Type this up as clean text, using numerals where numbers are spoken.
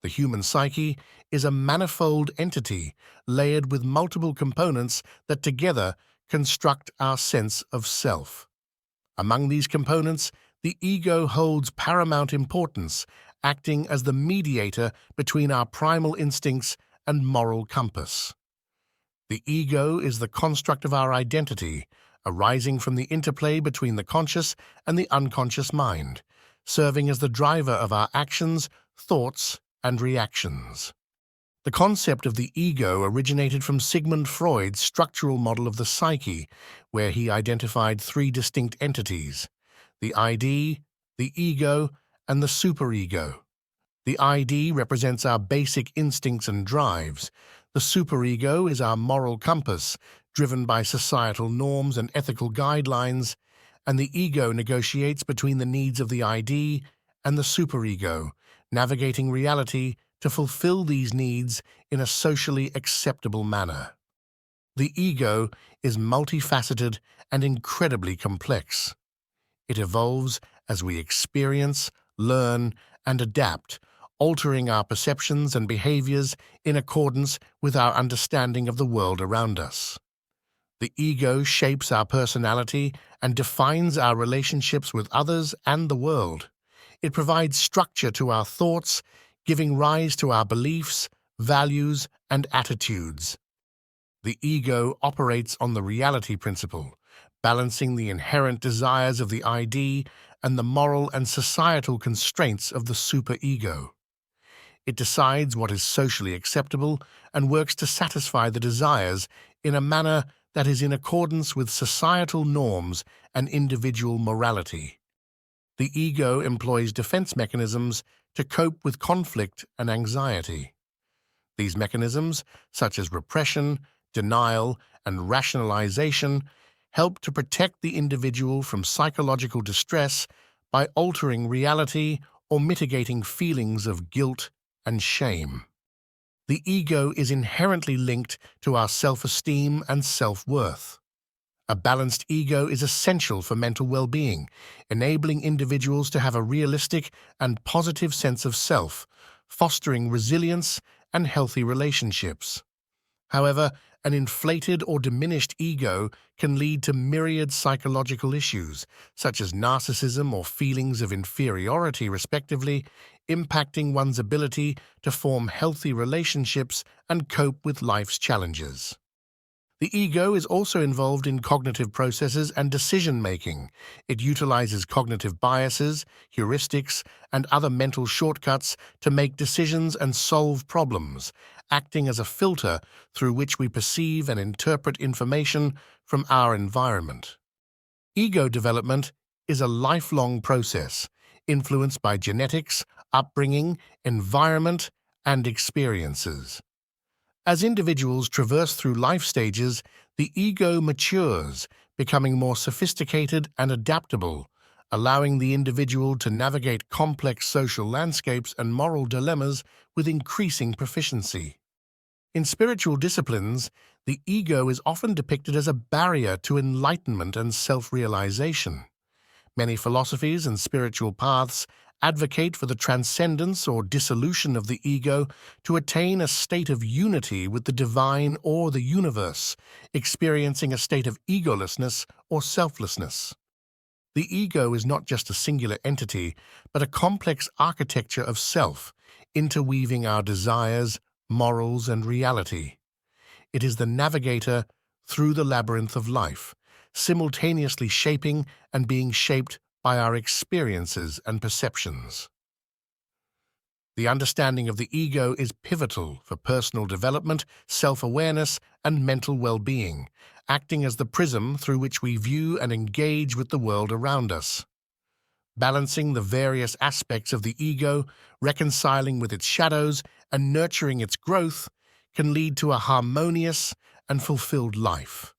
The human psyche is a manifold entity layered with multiple components that together construct our sense of self. Among these components, the ego holds paramount importance, acting as the mediator between our primal instincts and moral compass. The ego is the construct of our identity, arising from the interplay between the conscious and the unconscious mind, serving as the driver of our actions, thoughts, and reactions. The concept of the ego originated from Sigmund Freud's structural model of the psyche, where he identified three distinct entities: the ID, the ego, and the superego. The ID represents our basic instincts and drives. The superego is our moral compass, driven by societal norms and ethical guidelines, and the ego negotiates between the needs of the ID and the superego, navigating reality to fulfill these needs in a socially acceptable manner. The ego is multifaceted and incredibly complex. It evolves as we experience, learn, and adapt, altering our perceptions and behaviors in accordance with our understanding of the world around us. The ego shapes our personality and defines our relationships with others and the world. It provides structure to our thoughts, giving rise to our beliefs, values, and attitudes. The ego operates on the reality principle, balancing the inherent desires of the ID and the moral and societal constraints of the superego. It decides what is socially acceptable and works to satisfy the desires in a manner that is in accordance with societal norms and individual morality. The ego employs defense mechanisms to cope with conflict and anxiety. These mechanisms, such as repression, denial, and rationalization, help to protect the individual from psychological distress by altering reality or mitigating feelings of guilt and shame. The ego is inherently linked to our self-esteem and self-worth. A balanced ego is essential for mental well-being, enabling individuals to have a realistic and positive sense of self, fostering resilience and healthy relationships. However, an inflated or diminished ego can lead to myriad psychological issues, such as narcissism or feelings of inferiority, respectively, impacting one's ability to form healthy relationships and cope with life's challenges. The ego is also involved in cognitive processes and decision-making. It utilizes cognitive biases, heuristics, and other mental shortcuts to make decisions and solve problems, acting as a filter through which we perceive and interpret information from our environment. Ego development is a lifelong process, influenced by genetics, upbringing, environment, and experiences. As individuals traverse through life stages, the ego matures, becoming more sophisticated and adaptable, allowing the individual to navigate complex social landscapes and moral dilemmas with increasing proficiency. In spiritual disciplines, the ego is often depicted as a barrier to enlightenment and self-realization. Many philosophies and spiritual paths advocate for the transcendence or dissolution of the ego to attain a state of unity with the divine or the universe, experiencing a state of egolessness or selflessness. The ego is not just a singular entity, but a complex architecture of self, interweaving our desires, morals, and reality. It is the navigator through the labyrinth of life, simultaneously shaping and being shaped by our experiences and perceptions. The understanding of the ego is pivotal for personal development, self-awareness, and mental well-being, acting as the prism through which we view and engage with the world around us. Balancing the various aspects of the ego, reconciling with its shadows, and nurturing its growth can lead to a harmonious and fulfilled life.